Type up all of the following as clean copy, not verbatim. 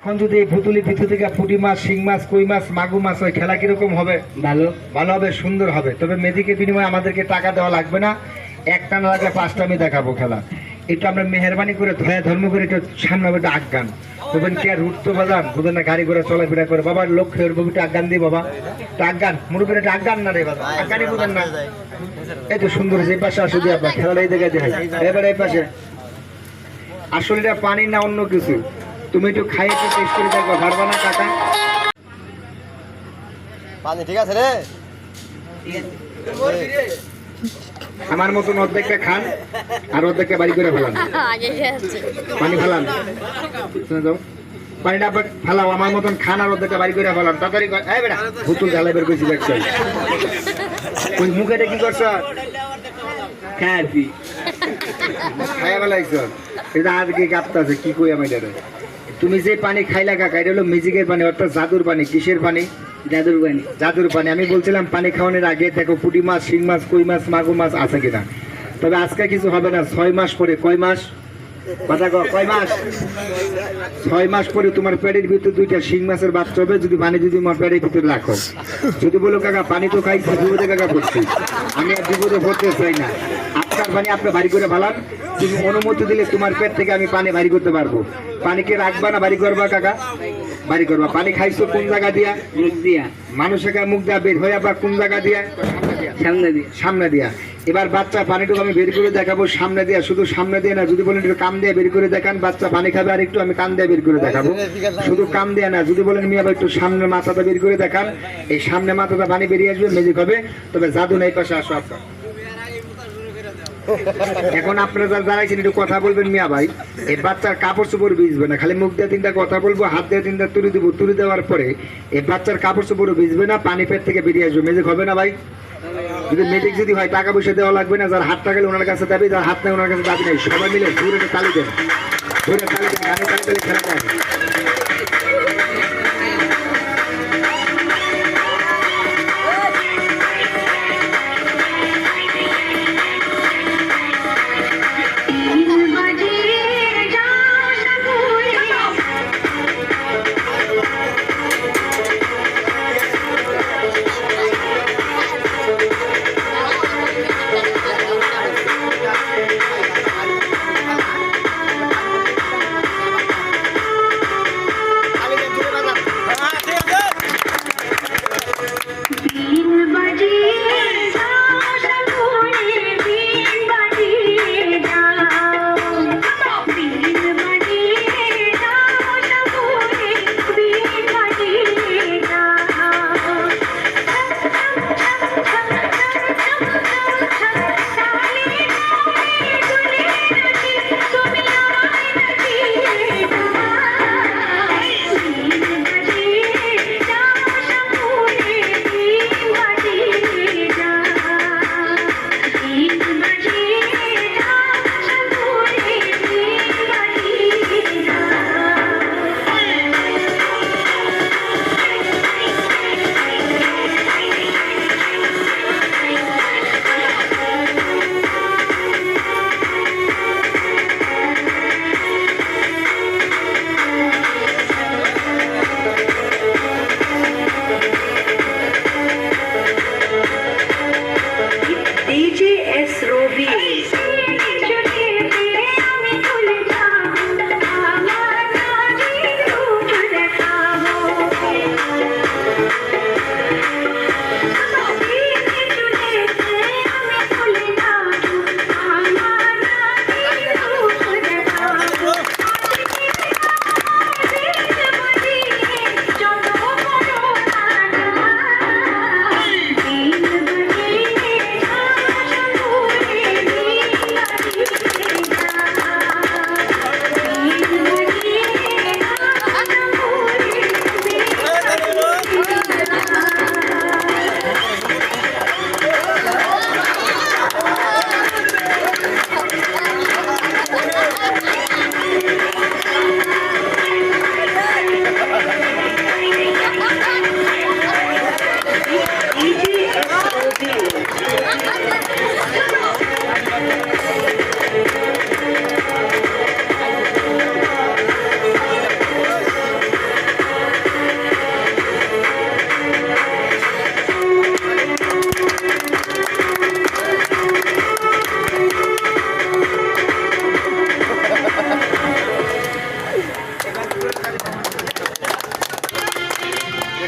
এখন যদি এই পুতুলি পিঠু থেকে পুঁটি মাছ, শিং মাছ, কই মাছ, মাগুর মাছ হয়, খেলা কিরকম হবে? ভালো ভালো হবে, সুন্দর হবে। তবে মেয়েদিকে বিনিময়ে আমাদেরকে টাকা দেওয়া লাগবে না, একটা না লাগলে 5টা আমি দেখাবো খেলা। একটু আমরা মেহরবানি করে ধয়া ধর্ম করে একটু সামনে একটা আজ্ঞান বলবেন কি আর উঠতে বাজান বুঝেন না, গাড়ি ঘোড়া চলাফেরা করে বাবা লক্ষ্যের ববিটা আজ্ঞান দিই বাবা, একটা আজ্ঞান মুরুবের একটা আজ্ঞান না রে বাবা, আজ্ঞানই বুঝেন না। এই তো সুন্দর, যে পাশে আসো দিয়ে আপনার খেলাটাই দেখে দেখাই। এবারে এই পাশে আসলে এটা পানি না অন্য কিছু, তুমি একটু খাইয়ে একটু টেস্ট করে দেখো, পারবা না কাকা? পানি ঠিক আছে রে, আমার মতন অর্ধেকটা খান আর অর্ধেকটা বাড়ি করে ফেলান, পানি ফেলান, শুনে যাও পানিটা আবার ফেলাও, আমার মতন খান আর অর্ধেকটা বাড়ি করে ফেলান, তাড়াতাড়ি এই বেটা ভুতুল ঢালাই বের করেছি দেখছো, ওই মুখেটা কি করছ? খাবি খাইয়া ফেলাইছো, এটা আজকে কাঁপতে আছে কি কই আমি এটা। তুমি যে পানি খাইলা কাকা, এটা হলো ম্যাজিকের পানি, অর্থাৎ জাদুর পানি। কিসের পানি? জাদুর পানি। জাদুর পানি। আমি বলছিলাম পানি খাওয়ানোর আগে দেখো পুঁটি মাছ, শিং মাছ, কই মাছ, মাগুর মাছ আছে কিনা। তবে আজকে কিছু হবে না, 6 মাস পরে। কয় মাস? কথা কও, কয় মাস? 6 মাস পরে তোমার পেটের ভিতরে 2টা শিং মাছের বাচ্চা হবে, যদি পানি যদি তোমার পেটের ভিতরে রাখো। যদি বলো কাকা পানি তো খাইছি, বিপদে কাকা পড়ছি, আমি আর বিপদে পড়তে চাই না, আপনার পানি আপনি বাড়ি করে ফেলান, তুমি অনুমতি দিলে তোমার পেট থেকে আমি পানি বাড়ি করতে পারবো। পানিকে রাখবা না বাড়ি করবা কাকা? বাড়ি করবা। পানি খাইছো কোন জায়গা দিয়া? মুখ দিয়া। মানুষের মুখ দিয়া বের হয়ে আবার কোন জায়গা দিয়া? সামনে দিয়া। সামনে দিয়া। এবার বাচ্চা পানিটুকু আমি বের করে দেখাবো সামনে দিয়া, শুধু সামনে দিয়ে না, যদি বলেন একটু কান দিয়ে বের করে দেখান, বাচ্চা পানি খাবে, আর একটু আমি কান দিয়ে বের করে দেখাবো, শুধু কান দিয়ে না, যদি বলেন মিয়া একটু সামনে মাথাটা বের করে দেখান, এই সামনে মাথাটা পানি বেরিয়ে আসবে, ম্যাজিক হবে। তবে জাদু নাই, পাশে আসো আপনার। এখন আপনারা যারা দাঁড়াইছেন একটু কথা বলবেন মিয়া ভাই, এই বাচ্চার কাপড় চোপড় ভিজবে না, খালি মুখ দিয়ে 3টা কথা বলবো, হাত দিয়ে 3টা তুলে দিব, তুলে দেওয়ার পরে এই বাচ্চার কাপড় চোপড় ভিজবে না, পানি পেট থেকে বেরিয়ে আসবে, ম্যাজিক হবে না ভাই? যদি মেজিক যদি হয় টাকা পয়সা দেওয়া লাগবে না, যার হাতটা গেলে ওনার কাছে দাবি, যার হাত নেই ওনার কাছে দাবি নেই, সবাই মিলে ঘুরে তালি দেন, ঘুরে তালি দেন, গানে তালি তালি খেলা দেন।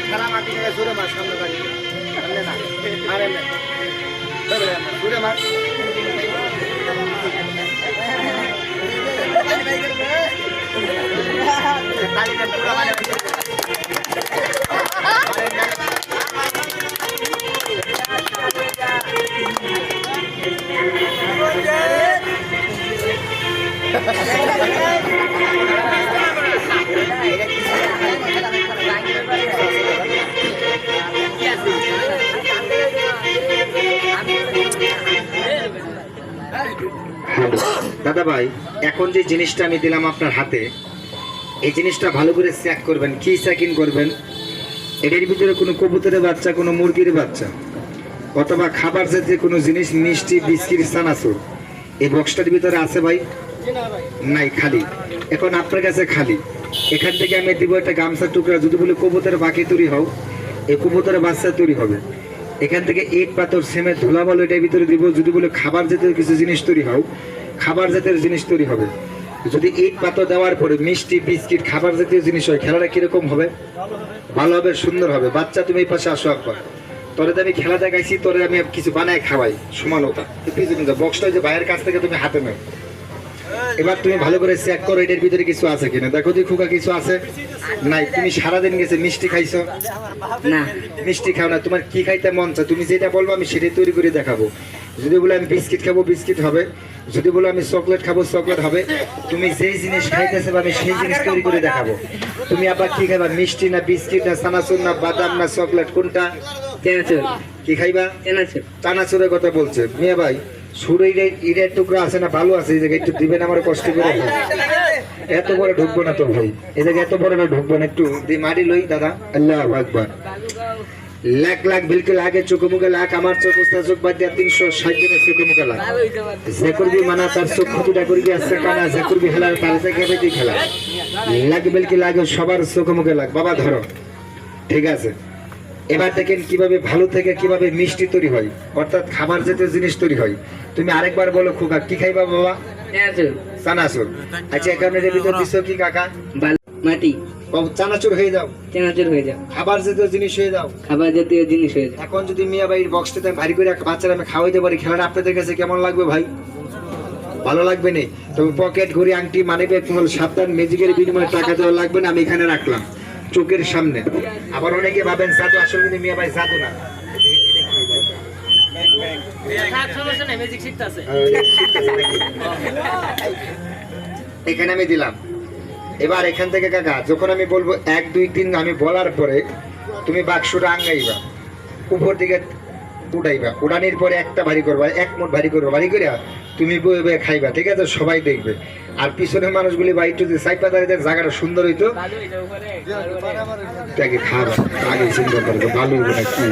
খেলা মাটি খেলা জোরে মার সামনে থাকি সামনে না আরে না জোরে মার তালি দেন পুরো মানে দাদা ভাই এখন যে জিনিসটা আমি দিলাম আপনার হাতে এই জিনিসটা ভালো করে চেক করবেন কি চেকিং করবেন এটার ভিতরে কোনো কবুতরের বাচ্চা কোনো মুরগির বাচ্চা অথবা খাবার জাতীয় কোনো জিনিস মিষ্টি বিস্কিট চানাচুর এই বক্সটার ভিতরে আছে ভাই নাই খালি এখন আপনার কাছে খালি এখান থেকে আমি দিব একটা গামছার টুকরা যদি বলে কবুতরের বাকি তৈরি হও এই কবুতরের বাচ্চা তৈরি হবে এখান থেকে ইট পাথর সিমেন্ট ধুলা বলো এটার ভিতরে দিব যদি বলে খাবার জাতীয় কিছু জিনিস তৈরি হও খাবার জাতীয় জিনিস তৈরি হবে যদি ইট পাথর দেওয়ার পরে মিষ্টি বিস্কিট খাবার জাতীয় জিনিস হয় খেলাটা কিরকম হবে ভালো হবে সুন্দর হবে বাচ্চা তুমি এই পাশে আসো একবার তোরে আমি খেলা দেখাইছি তোরে আমি কিছু বানায় খাওয়াই সমানতা বক্সটা যে ভাইয়ের কাছ থেকে তুমি হাতে নাও এবার তুমি ভালো করে চেক করো এটার ভিতরে কিছু আছে কিনা দেখো যে খোকা কিছু আছে নাই তুমি সারাদিন গেছে মিষ্টি খাইছো না মিষ্টি খাও না তোমার কি খাইতে মন চায় তুমি যেটা বলবো আমি সেটাই তৈরি করে দেখাবো যদি বলে আমি বিস্কিট খাবো বিস্কিট হবে যদি বলো আমি চকলেট খাবো চকলেট হবে তুমি যেই জিনিস খাইতেছে আমি সেই জিনিস তৈরি করে দেখাবো তুমি আবার কি খাইবা মিষ্টি না বিস্কিট না চানাচুর না বাদাম না চকলেট কোনটা চানাচুর কি খাইবা চানাচুর চানাচুরের কথা বলছে মিয়া ভাই সুর ইটের টুকরা আছে না ভালো আছে এই জায়গায় একটু দিবেন আমার কষ্ট করে এত বড় ঢুকবো না তো ভাই এই জায়গায় এত বড় না ঢুকবো না একটু দিয়ে মারি লই দাদা আল্লাহ আকবার লাখ লাখ বিলকুল আগে চোখে মুখে লাখ আমার চোখ উস্তা চোখ বাদ দিয়া 360 দিনের চোখে মুখে লাখ যে করবি মানা তার চোখ ক্ষতিটা করবি আসছে কানা যে করবি খেলা তার থেকে বেশি খেলা লাখ বিলকুল আগে সবার চোখে মুখে লাখ বাবা ধরো ঠিক আছে এবার দেখেন কিভাবে ভালো থেকে কিভাবে মিষ্টি তৈরি হয় অর্থাৎ খাবার জাতীয় জিনিস তৈরি হয় তুমি আরেকবার বলো খোকা কি খাইবা বাবা চানাচুর চানাচুর আচ্ছা এখানে এর ভিতর দিছো কি কাকা মাটি চানাচুর হয়ে যাও চানাচুর হয়ে যাও খাবার জাতীয় জিনিস হয়ে যাও খাবার জাতীয় জিনিস হয়ে যাও এখন যদি মিয়া ভাইয়ের বক্সটাতে ভারী করে বাচ্চারা আমি খাওয়াইতে পারি খেলাটা আপনাদের কাছে কেমন লাগবে ভাই ভালো লাগবে না তবে পকেট ঘড়ি আংটি মানি ব্যাগ সাবধান ম্যাজিকের বিনিময়ে টাকা দেওয়া লাগবে না আমি এখানে রাখলাম চোখের সামনে আবার অনেকে ভাবেন জাদু আসলে কিন্তু মিয়া ভাই জাদু না এখানে আমি দিলাম এবার এখান থেকে কাকা যখন আমি বলবো 1 2 3 আমি বলার পরে তুমি বাক্সটা আঙ্গাইবা উপর দিকে উঠাইবা উড়ানির পরে একটা ভারী করবা এক মুঠ ভারী করবা ভারী করে তুমি বয়ে বয়ে খাইবা ঠিক আছে সবাই দেখবে আর পিছনের মানুষগুলি বা একটু সাইপা দাঁড়িয়ে জায়গাটা সুন্দর হইতো তাকে খাওয়া আগে চিন্তা করবো ভালো হইব না কি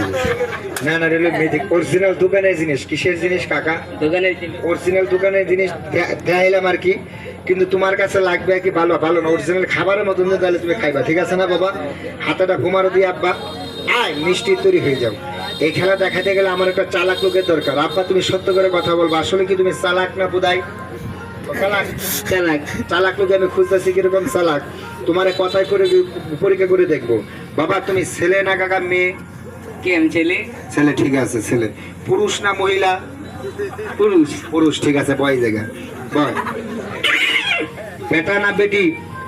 না না রেলওয়ে ম্যাজিক অরিজিনাল দোকানের জিনিস কিসের জিনিস কাকা দোকানের অরিজিনাল দোকানের জিনিস দেখাইলাম আর কি কিন্তু তোমার কাছে লাগবে কি ভালো ভালো না অরিজিনাল খাবারের মতন তাহলে তুমি খাইবা ঠিক আছে না বাবা হাতাটা ঘুমারো দিয়ে আব্বা আয় মিষ্টি তৈরি হয়ে যাও এই খেলা দেখাতে গেলে আমার একটা চালাক লোকের দরকার আব্বা তুমি সত্য করে কথা বলবো আসলে কি তুমি চালাক না বুদাই চালাক চালাক চালাক লোক আমি খুঁজতেছি কিরকম চালাক তোমার কথায় করে পরীক্ষা করে দেখবো বাবা তুমি ছেলে না কাকা মেয়ে কি আমি ছেলে ছেলে ঠিক আছে ছেলে পুরুষ না মহিলা পুরুষ পুরুষ ঠিক আছে বয় জায়গা বয় বেটা না বেটি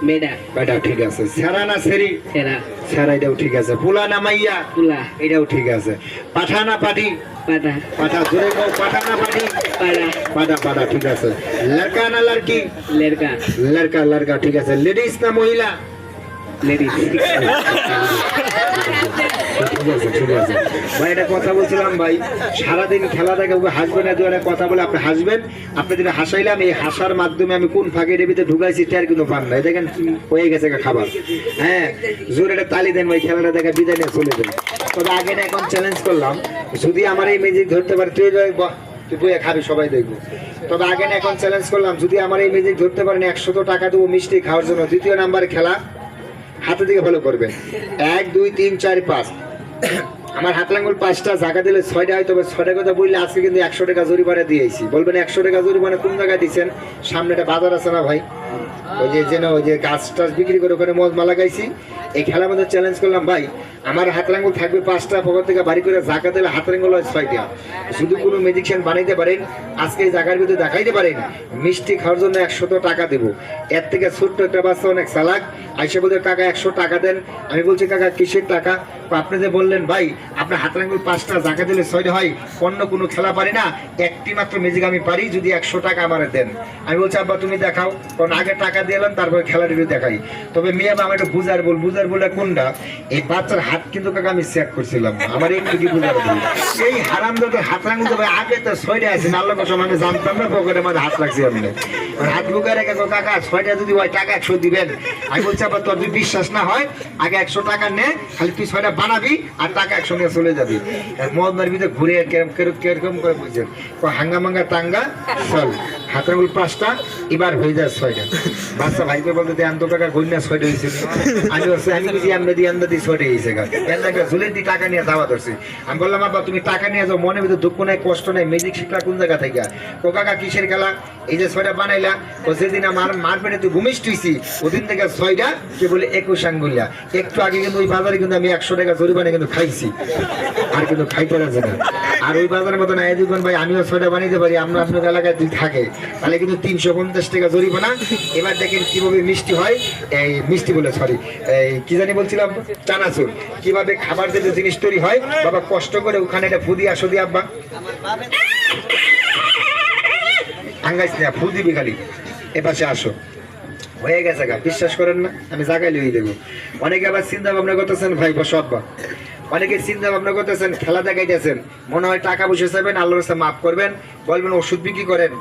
বেডা বেটা ঠিক আছে সেরা না সেরি সেরা সেরা এটাও ঠিক আছে পোলা না মাইয়া পুলা এটাও ঠিক আছে পাঠা না পাটি পাটা পাঠা জোরে কও পাঠা না পাটি পাড়া পাঠা পাঠা ঠিক আছে লড়কা না লড়কি লেরকা লড়কা লড়কা ঠিক আছে লেডিস না মহিলা লেডিস ঠিক আছে ঠিক আছে ভাই এটা কথা বলছিলাম ভাই সারাদিন খেলা দেখে হাসবেন না দুয়ারে কথা বলে আপনি হাসবেন আপনি যেটা হাসাইলাম এই হাসার মাধ্যমে আমি কোন ফাঁকে ভিতরে ঢুকাইছি তার কিন্তু পান নাই দেখেন হয়ে গেছে খাবার হ্যাঁ জোরে একটা তালি দেন ভাই খেলাটা দেখে বিদায় নিয়ে চলে যান তবে আগে এখন চ্যালেঞ্জ করলাম যদি আমার এই ম্যাজিক ধরতে পারে তুই তুই খাবি সবাই দেখবো তবে আগে এখন চ্যালেঞ্জ করলাম যদি আমার এই ম্যাজিক ধরতে পারেন 100 টাকা দেবো মিষ্টি খাওয়ার জন্য দ্বিতীয় নাম্বার খেলা হাতে দিকে ভালো করবেন 1 2 3 4 5 আমার হাত লাঙ্গুল 5টা, জায়গা দিলে 6টা হয়, তবে 6টা কথা বললে আজকে কিন্তু 100 টাকা জরিমানা দিয়েছি। বলবেন 100 টাকা জরিমানা কোন জায়গায় দিচ্ছেন? সামনে একটা বাজার আছে না ভাই, ওই যে গাছ টাছ বিক্রি করে ওখানে মজমা লাগাইছি। এই খেলার মধ্যে চ্যালেঞ্জ করলাম, ভাই আমার হাত লাঙ্গুল থাকবে 5টা, পকেট থেকে বাড়ি করে জায়গা দিলে হাত লাঙ্গুল হয় 6টা। শুধু কোনো ম্যাজিকশিয়ান বানাইতে পারেন, আজকে এই জায়গার ভিতরে দেখাইতে পারেন, মিষ্টি খাওয়ার জন্য 100 টাকা দেবো। এর থেকে ছোট্ট একটা বাচ্চা অনেক চালাক, আইসা বলতে কাকা 100 টাকা দেন। আমি বলছি কাকা কিসের টাকা? আপনি যে বললেন ভাই আপনার হাত লাঙ্গুল 5টা, জায়গা দিলে 6টা হয়, অন্য কোনো খেলা পারি না, একটি মাত্র ম্যাজিক আমি পারি, যদি 100 টাকা আমার দেন। আমি বলছি আব্বা তুমি দেখাও, কারণ আগে টাকা দিলাম তারপরে খেলার ভিডিও দেখাই। তবে মেয়ে আমার একটু বুঝার বলে কোনটা, এই বাচ্চার হাত কিন্তু কাকা আমি চেক করছিলাম, আমার একটু কি বুঝার বল, এই হারাম দাদা হাত লাঙ্গুল তো ভাই আগে তো 6টা আছে, আল্লাহ কসম আমি জানতাম না, পকেটে আমার হাত লাগছে। আপনি হাত বুকে রেখে কাকা 6টা যদি হয় টাকা 100 দিবেন। আমি বলছি আবার তোর যদি বিশ্বাস না হয় আগে 100 টাকা নে, খালি তুই 6টা বানাবি আর টাকা 100 নিয়ে চলে যাবি। মদনার ভিতরে ঘুরে কিরকম করে বুঝছেন, হাঙ্গা টাঙ্গা চল, হাত লাঙ্গুল 5টা, এবার হয়ে যায় 6টা। বাচ্চা ভাইকে বলতে দেন তো টাকা গন্যা 6টা হয়েছে। আমি বলছি আমি বুঝি আমরা দিয়ে আন্দা দিয়ে 6টা হয়েছে গা, এর ঝুলের দিয়ে টাকা নিয়ে যাওয়া ধরছি। আমি বললাম আব্বা তুমি টাকা নিয়ে যাও, মনের ভিতরে দুঃখ নাই কষ্ট নাই, ম্যাজিক শিখলা কোন জায়গা থেকে? ও কাকা কিসের খেলা? এই যে 6টা বানাইলা, ও যেদিন আমার মার পেটে তুই ভূমিষ্ঠ হইছি ওদিন থেকে 6টা কে বলে 21 আঙ্গুলিয়া। একটু আগে কিন্তু ওই বাজারে কিন্তু আমি 100 টাকা জরিমানা কিন্তু খাইছি, আর কিন্তু খাইতে পারছে না। আর ওই বাজারের মতন আয় দেখবেন ভাই আমিও 6টা বানাইতে পারি, আমরা আপনার এলাকায় যদি থাকে তাহলে কিন্তু 350 টাকা জরিমানা। এবার দেখেন কিভাবে মিষ্টি হয়, এই মিষ্টি বলে সরি এই কি জানি বলছিলাম, চানাচুর কিভাবে খাবার যে জিনিস তৈরি হয়। বাবা কষ্ট করে ওখানে এটা ফু দিয়ে আসো দিয়ে আব্বা আঙ্গাইস না, ফু দিবি খালি, এপাশে আসো, হয়ে গেছে গা। বিশ্বাস করেন না, আমি জায়গায় লিয়ে দেবো। অনেকে আবার চিন্তা ভাবনা করতেছেন ভাই সব্বা, অনেকে চিন্তা ভাবনা করতেছেন খেলা দেখাইতেছেন, মনে হয় টাকা পয়সা চাইবেন, আল্লাহর কাছে মাফ করবেন, বলবেন ওষুধ বিক্রি করেন।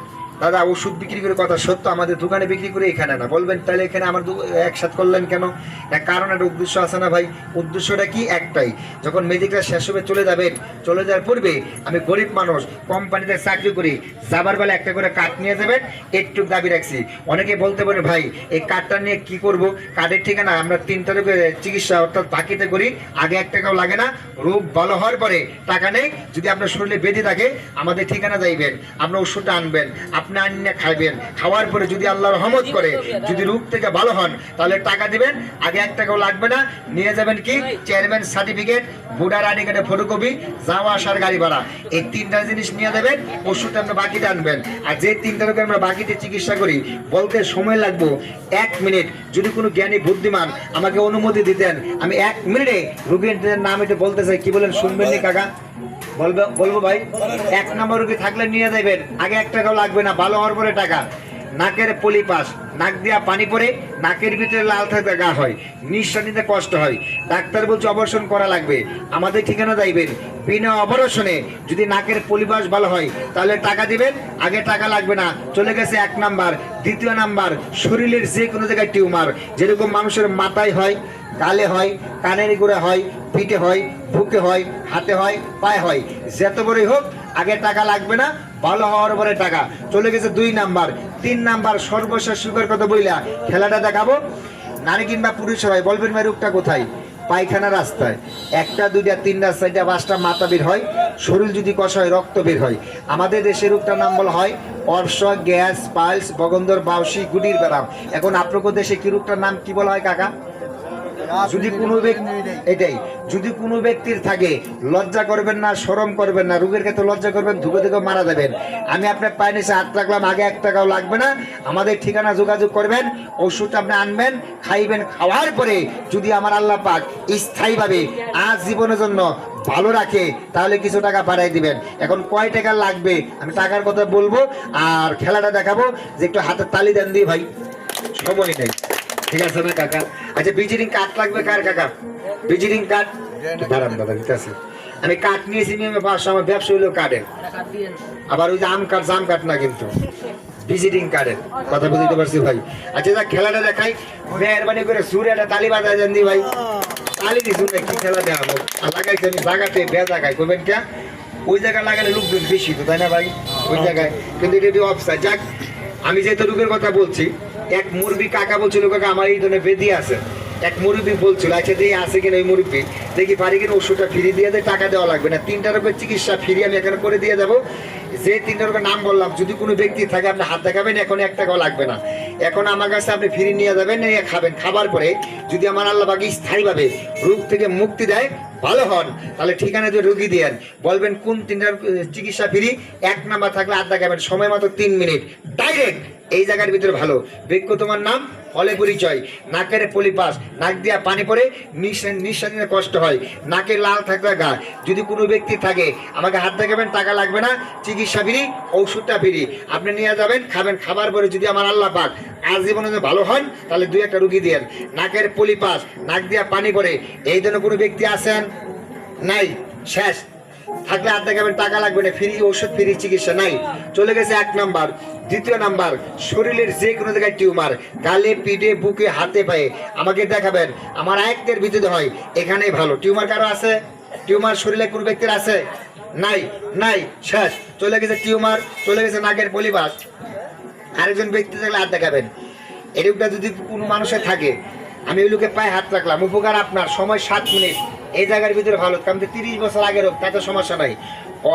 দাদা ওষুধ বিক্রি করে কথা সত্য, আমাদের দোকানে বিক্রি করে এখানে না। বলবেন তাহলে এখানে আমার একসাথে করলেন কেন? না কারণ একটা উদ্দেশ্য আছে না ভাই। উদ্দেশ্যটা কি? একটাই, যখন মেডিকেল শেষ হবে চলে যাবেন, চলে যাওয়ার পূর্বে আমি গরিব মানুষ, কোম্পানিতে চাকরি করি, যাবার বেলা একটা করে কার্ড নিয়ে যাবেন, একটু দাবি রাখছি। অনেকে বলতে পারে ভাই এই কার্ডটা নিয়ে কি করব? কার্ডের ঠিকানা আমরা 3টা রোগের চিকিৎসা অর্থাৎ বাকিতে করি, আগে 1 টাকাও লাগে না, রোগ ভালো হওয়ার পরে টাকা নেই। যদি আপনার শরীরে বেঁধে থাকে আমাদের ঠিকানা যাইবেন, আপনার ওষুধটা আনবেন, আপনি আনিয়ে খাইবেন, খাওয়ার পরে যদি আল্লাহ রহমত করে যদি রোগ থেকে ভালো হন তাহলে টাকা দিবেন, আগে 1 টাকাও লাগবে না। নিয়ে যাবেন কি চেয়ারম্যান সার্টিফিকেট, ভোটার আইডি কার্ডের ফটোকপি, যাওয়া আসার গাড়ি ভাড়া, এই 3টা জিনিস নিয়ে দেবেন। ওষুধটা আপনি বাকিতে আনবেন। আর যে 3টা রোগে আমরা বাকিতে চিকিৎসা করি বলতে সময় লাগবে 1 মিনিট। যদি কোনো জ্ঞানী বুদ্ধিমান আমাকে অনুমতি দিতেন, আমি 1 মিনিটে রোগীর নাম এটা বলতে চাই। কি বলেন, শুনবেন নি কাকা? বলবো ভাই। 1 নম্বর রোগী থাকলে নিয়ে যাবেন, আগে 1 টাকাও লাগবে না, ভালো হওয়ার পরে টাকা। নাকের পলিপাস, নাক দিয়া পানি পড়ে, নাকের ভিতরে লাল থাকতে গা হয়, নিঃশ্বাস নিতে কষ্ট হয়, ডাক্তার বলছে অপারেশন করা লাগবে, আমাদের ঠিকানা যাইবেন। বিনা অপারেশনে যদি নাকের পলিপাস ভালো হয় তাহলে টাকা দিবেন, আগে টাকা লাগবে না। চলে গেছে 1 নাম্বার। 2য় নাম্বার, শরীরের যে কোনো জায়গায় টিউমার, যেরকম মানুষের মাথায় হয়, গালে হয়, কানের গোড়া হয়, পিঠে হয়, বুকে হয়, হাতে হয়, পায়ে হয়, যত বড়ই হোক আগে টাকা লাগবে না, ভালো হওয়ার পরে টাকা। চলে গেছে 2 নাম্বার। 3 নাম্বার সর্বশেষ সুখের কথা বইলা খেলাটা দেখাবো। নারী কিংবা পুরুষ হয় বলবেন ভাই রোগটা কোথায়? পায়খানা রাস্তায় 1টা 2টা 3টা 4টা 5টা মাথা বের হয়, শরীর যদি কষা হয় রক্ত বের হয়। আমাদের দেশের রোগটার নাম বলা হয় অর্শ, গ্যাস, পাইলস, বগন্দর, বাউসি, গুটির ব্যারাম। এখন আপনাদের দেশে কি রোগটার নাম কি বলা হয় কাকা? যদি কোনো ব্যক্তি এটাই যদি কোনো ব্যক্তির থাকে, লজ্জা করবেন না, শরম করবেন না, রোগের ক্ষেত্রে লজ্জা করবেন, ধুকে ধুকে মারা যাবেন। আমি আপনার পায়ে নিচে হাত রাখলাম, আগে 1 টাকাও লাগবে না, আমাদের ঠিকানা যোগাযোগ করবেন, ওষুধটা আপনি আনবেন, খাইবেন, খাওয়ার পরে যদি আমার আল্লাহ পাক স্থায়ীভাবে আজ জীবনের জন্য ভালো রাখে তাহলে কিছু টাকা বাড়াই দিবেন। এখন কয় টাকা লাগবে আমি টাকার কথা বলবো, আর খেলাটা দেখাবো। যে একটু হাতের তালি দেন দিয়ে ভাই, সময় নেই, ঠিক আছে না কাকা? আচ্ছা ভিজিটিং কার্ড লাগবে কার কাকা? ভিজিটিং কার্ড দাঁড়ান দাদা, ঠিক আছে। আমি কার্ড নিয়েছি, নিয়মে 500, আমার ব্যবসা হইলো কার্ডের। আবার ওই যে জাম কার্ড না, কিন্তু ভিজিটিং কার্ডের কথা বুঝতে পারছি ভাই। আচ্ছা যা খেলাটা দেখাই, মেহরবানি করে সুরে একটা তালি বাজায় দেন দি ভাই। তালি দি শুনে কি খেলা দেখাবো? লাগাইছে আমি জায়গাতে বেজাগায় করবেন কে? ওই জায়গায় লাগালে লোক বেশি তো, তাই না ভাই? ওই জায়গায় কিন্তু এটা অফসাইড। যাক, আমি যেহেতু রোগের কথা বলছি, এক মুরবি কাকা বলছিল কাকা আমার এই ধরনের বেদি আছে, এক মুরব্বী বলছিল আচ্ছা দিয়ে আছে কিনা ওই মুরব্বী দেখি পারি কিনা ওষুধটা ফ্রি দিয়ে দেয়, টাকা দেওয়া লাগবে না, 3টা রোগের চিকিৎসা ফ্রি আমি এখানে করে দিয়ে যাবো। যে 3টা রোগের নাম বললাম যদি কোনো ব্যক্তি থাকে আপনি হাত দেখাবেন, এখন 1 টাকাও লাগবে না, এখন আমার কাছে আপনি ফ্রি নিয়ে যাবেন, নিয়ে খাবেন, খাবার পরে যদি আমার আল্লাহ বাকি স্থায়ীভাবে রোগ থেকে মুক্তি দেয়, ভালো হন, তাহলে ঠিকানা দিয়ে রুগী দিয়েন, বলবেন কোন 3টার চিকিৎসা ফ্রি, 1 নাম্বার থাকলে হাত দেখাবেন, সময় মাত্র 3 মিনিট, ডাইরেক্ট এই জায়গার ভিতরে ভালো। বৃক্ষ তোমার নাম, ফলে পরিচয়, নাকের পলিপাস, নাক দিয়া পানি পড়ে, নিঃশ্বাস নিতে কষ্ট হয়, নাকে লাল থাকলে গা, যদি কোনো ব্যক্তি থাকে আমাকে হাত দেখাবেন, টাকা লাগবে না, চিকিৎসা ফ্রি, ওষুধটা ফ্রি, আপনি নিয়ে যাবেন, খাবেন, খাবার পরে যদি আমার আল্লাহ পাক আজীবনে ভালো হন তাহলে 2-1টা রুগী দেন। নাকের পলিপাস, নাক দিয়া পানি পড়ে, এই জন্য কোনো ব্যক্তি আছেন নাই, শেষ থাকলে হাত দেখাবেন, টাকা লাগবে না, ফ্রি ওষুধ, ফ্রি চিকিৎসা নাই, চলে গেছে 1 নাম্বার। 2য় নাম্বার, শরীরের যে কোনো জায়গায় টিউমার, গালে, পিঠে, বুকে, হাতে, পায়ে, আমাকে দেখাবেন, আমার আয়ত্তের ভিতরে হয়, এখানেই ভালো। টিউমার কারো আছে? টিউমার শরীরে কোনো ব্যক্তির আছে? নাই, নাই, শেষ, চলে গেছে টিউমার, চলে গেছে নাকের পলিপাস। আরেকজন ব্যক্তি থাকলে হাত দেখাবেন, এরকমটা যদি কোনো মানুষের থাকে, আমি ওই লোকের পায়ে হাত রাখলাম, উপকার আপনার, সময় 7 মিনিট, এই জায়গার ভিতরে ভালো, কারণ 30 বছর আগের হোক তাতে সমস্যা নাই,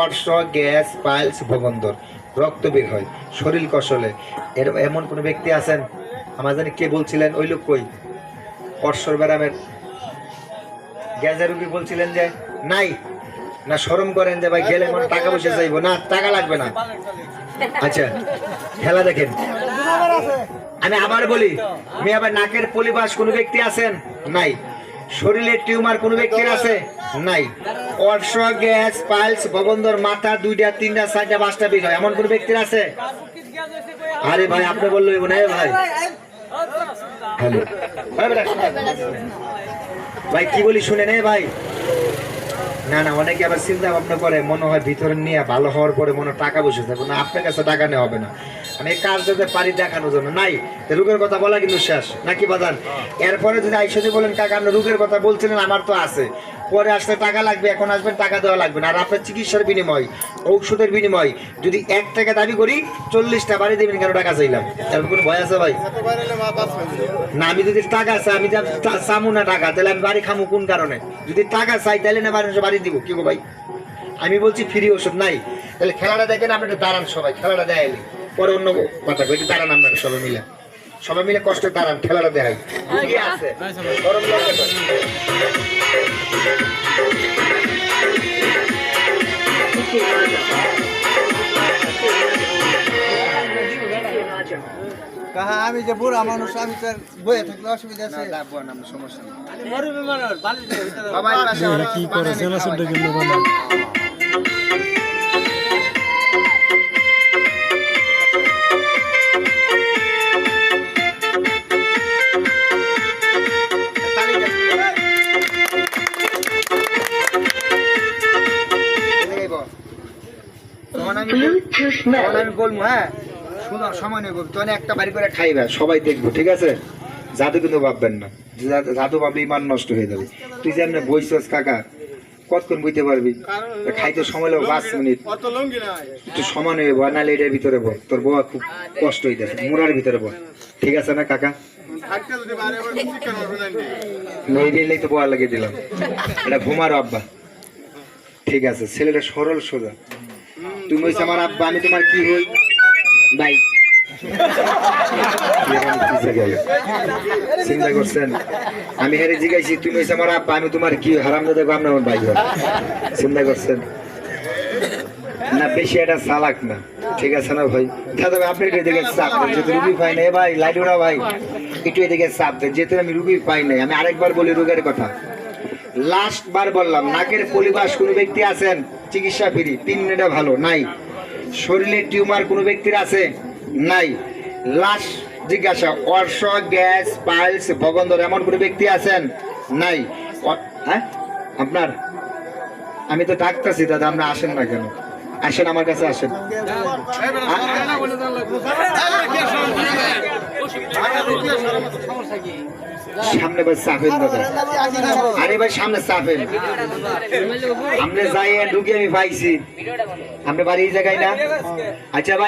অর্শ, গ্যাস, পাইলস, ভগন্দর, রক্ত বের হয়, শরীর কষলে, এমন কোনো ব্যক্তি আছেন? আমার জানি কে বলছিলেন ওই লোক, কই অর্শর ব্যারামের গ্যাসের রুগী বলছিলেন যে নাই না, শরম করেন যে ভাই গেলে মনে টাকা পয়সা চাইবো না, টাকা লাগবে না। আচ্ছা খেলা দেখেন, আমি আবার বলি, আমি আবার নাকের পলিপাস কোনো ব্যক্তি আছেন? নাই। শরীরের টিউমার কোনো ব্যক্তির আছে? নাই। অর্শ, গ্যাস, পাইলস, ভগন্দর, মাথা 2টা, 3টা, 4টা, 5টা বের হয়, এমন কোনো ব্যক্তির আছে? আরে ভাই আপনি বললো না ভাই, হ্যালো ভাই কি বলি শুনে নে ভাই। না না, অনেকে আবার চিন্তা ভাবনা করে, মনে হয় ভিতরে নিয়ে ভালো হওয়ার পরে মনে টাকা বসে থাকবে না, আপনার কাছে টাকা নেওয়া হবে না, আমি কাজ যাতে পারি দেখানোর জন্য নাই, রোগের কথা বলা কিন্তু শেষ নাকি বাদান। এরপরে যদি আইসে বলেন কাকা আপনি রোগের কথা বলছিলেন, আমার তো আছে, পরে আসলে টাকা লাগবে, এখন আসবেন টাকা দেওয়া লাগবে না, আর আপনার চিকিৎসার বিনিময়, ঔষধের বিনিময় যদি 1 টাকা দাবি করি 40টা বাড়ি দেবেন, কেন টাকা চাইলাম? এরকম কোনো ভয় আছে ভাই? না, আমি যদি টাকা চাই, আমি চামু না টাকা, তাহলে আমি বাড়ি খামু কোন কারণে? যদি টাকা চাই তাহলে না বাড়ি দিব, কি গো ভাই? আমি বলছি ফ্রি ওষুধ নাই। তাহলে খেলাটা দেখেন, আপনি একটু দাঁড়ান, সবাই খেলাটা দেয়, পরে অন্য কথা কই, দাঁড়ান আপনারা সবাই মিলে কষ্ট দাঁড়ান, খেলাটা দেখাই কি আছে। গরম লাগে কাহা, আমি যে বুড়া মানুষ, আমি তো বয়ে থাকলে অসুবিধা আছে। সমস্যা নেই। কি করে সেনাসুরটা জন্য বানাই আমি বলবো, হ্যাঁ শুনো, সময় নেই, তুমি একটা বাড়ি করে খাইবে, সবাই দেখবো, ঠিক আছে? জাদু কিন্তু ভাববেন না, জাদু ভাবলে ইমান নষ্ট হয়ে যাবে। তুই যে এমনি বইছস কাকা, কতক্ষণ বুঝতে পারবি? খাইতে সময় লাগবে 5 মিনিট, একটু সময় নেবে, নাহলে এটার ভিতরে বল, তোর বউ খুব কষ্ট হইতেছে, মোড়ার ভিতরে বল, ঠিক আছে না কাকা? এই তো বয়া লাগিয়ে দিলাম, এটা ঘুমারো আব্বা, ঠিক আছে? ছেলেটা সরল সোজা, তুমি হইছে আমার আব্বা, আমি তোমার কি হই ভাই? চিন্তা করছেন? আমি হেরে জিজ্ঞাসি, তুমি হইছে আমার আব্বা, আমি তোমার কি হারামজাদা আপনার আমার ভাই? চিন্তা করছেন না? বেশি এটা চালাক না, ঠিক আছে না ভাই? দাদা আপনি একটু এদিকে চাপ দেন, যেহেতু রুগী পাই নাই ভাই, লাইডুরা ভাই একটু এদিকে চাপ দেন, যেহেতু আমি রুগী পাই নাই। আমি আরেকবার বলি রোগের কথা, লাস্ট বার বললাম, নাকের পলিপাস কোনো ব্যক্তি আছেন? চিকিৎসা ফ্রি, 3 মিনিটে ভালো, নাই। শরীরের টিউমার কোনো ব্যক্তির আছে? নাই। লাস্ট জিজ্ঞাসা, অর্শ, গ্যাস, পাইলস, ভগন্দর, এমন কোনো ব্যক্তি আছেন? নাই। হ্যাঁ আপনার, আমি তো ডাকতেছি দাদা, আমরা আসেন না কেন? আসেন আমার কাছে, আসেন। সামনে ভাই চাপেন দাদা, আরে ভাই সামনে চাপেন, আপনি যাই ঢুকে আমি পাইছি, আপনি বাড়ি এই জায়গায় না? আচ্ছা ভাই।